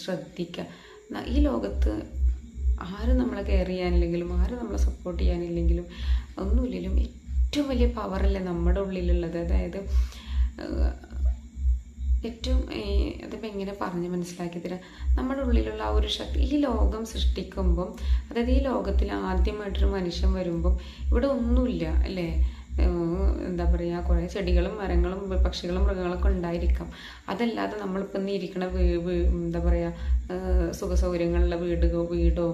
ശ്രദ്ധിക്കുക. ഈ ലോകത്ത് ആരും നമ്മളെ കെയർ ചെയ്യാനില്ലെങ്കിലും ആരും നമ്മളെ സപ്പോർട്ട് ചെയ്യാനില്ലെങ്കിലും ഒന്നുമില്ലെങ്കിലും ഏറ്റവും വലിയ പവറല്ലേ നമ്മുടെ ഉള്ളിലുള്ളത്. അതായത് ഏറ്റവും അതിപ്പോൾ എങ്ങനെ പറഞ്ഞ് മനസ്സിലാക്കി തരാം, നമ്മുടെ ഉള്ളിലുള്ള ആ ഒരു ശക്തി. ഈ ലോകം സൃഷ്ടിക്കുമ്പം, അതായത് ഈ ലോകത്തിൽ ആദ്യമായിട്ടൊരു മനുഷ്യൻ വരുമ്പം ഇവിടെ ഒന്നുമില്ല അല്ലേ. എന്താ പറയുക, കുറേ ചെടികളും മരങ്ങളും പക്ഷികളും മൃഗങ്ങളൊക്കെ ഉണ്ടായിരിക്കാം. അതല്ലാതെ നമ്മളിപ്പോൾ ഇന്ന് ഇരിക്കണ എന്താ പറയുക, സുഖസൗകര്യങ്ങളുള്ള വീടോ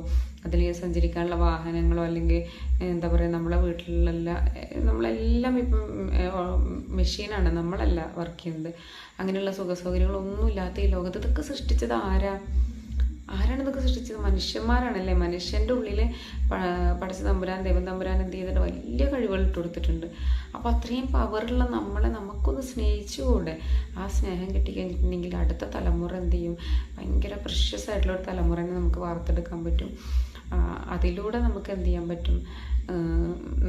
അതിലേക്ക് സഞ്ചരിക്കാനുള്ള വാഹനങ്ങളോ അല്ലെങ്കിൽ എന്താ പറയുക നമ്മളെ നമ്മളെല്ലാം ഇപ്പം മെഷീനാണ്, നമ്മളല്ല വർക്ക് ചെയ്യുന്നത്. അങ്ങനെയുള്ള സുഖസൗകര്യങ്ങളൊന്നും ഇല്ലാത്ത ഈ ലോകത്ത് ഇതൊക്കെ സൃഷ്ടിച്ചത് ആരാണ് ഇതൊക്കെ സൃഷ്ടിച്ചത്? മനുഷ്യന്മാരാണല്ലേ. മനുഷ്യൻ്റെ ഉള്ളിൽ പടച്ച തമ്പുരാൻ, ദൈവം തമ്പുരാൻ എന്ത് ചെയ്തിട്ട് വലിയ കഴിവുകൾ ഇട്ട് കൊടുത്തിട്ടുണ്ട്. അപ്പോൾ അത്രയും പവറുള്ള നമ്മളെ നമുക്കൊന്ന് സ്നേഹിച്ചുകൂടെ? ആ സ്നേഹം കിട്ടിക്കഴിഞ്ഞിട്ടുണ്ടെങ്കിൽ അടുത്ത തലമുറ എന്ത് ചെയ്യും? ഭയങ്കര പ്രഷ്യസ് ആയിട്ടുള്ള ഒരു തലമുറനെ നമുക്ക് വാർത്തെടുക്കാൻ പറ്റും. അതിലൂടെ നമുക്ക് എന്ത് ചെയ്യാൻ പറ്റും?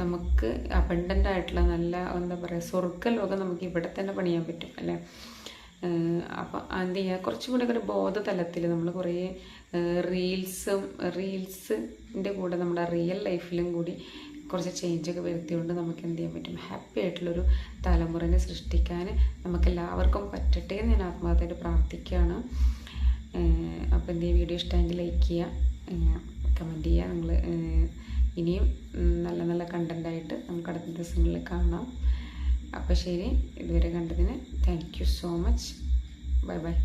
നമുക്ക് അബണ്ടൻ്റ് ആയിട്ടുള്ള നല്ല എന്താ പറയുക, സ്വർഗ്ഗലോകം നമുക്ക് ഇവിടെ തന്നെ പണിയാൻ പറ്റും അല്ലേ. അപ്പോൾ എന്ത് ചെയ്യുക, കുറച്ചും കൂടെ ഒരു ബോധതലത്തിൽ നമ്മൾ കുറേ റീൽസിൻ്റെ കൂടെ നമ്മുടെ റിയൽ ലൈഫിലും കൂടി കുറച്ച് ചേഞ്ചൊക്കെ വരുത്തിക്കൊണ്ട് നമുക്ക് എന്ത് ചെയ്യാൻ പറ്റും? ഹാപ്പി ആയിട്ടുള്ളൊരു തലമുറനെ സൃഷ്ടിക്കാൻ നമുക്കെല്ലാവർക്കും പറ്റട്ടെ എന്ന് ഞാൻ ആത്മാർത്ഥമായിട്ട് പ്രാർത്ഥിക്കുകയാണ്. അപ്പോൾ എന്ത് ചെയ്യുക, വീഡിയോ ഇഷ്ടമെങ്കിൽ ലൈക്ക് ചെയ്യുക, കമൻറ്റ് ചെയ്യുക. നിങ്ങൾ ഇനിയും നല്ല നല്ല കണ്ടൻ്റായിട്ട് നമുക്ക് അടുത്ത ദിവസങ്ങളിൽ കാണാം. അപ്പോൾ ശരി, ഇതുവരെ കണ്ടതിന് thank you so much. Bye bye.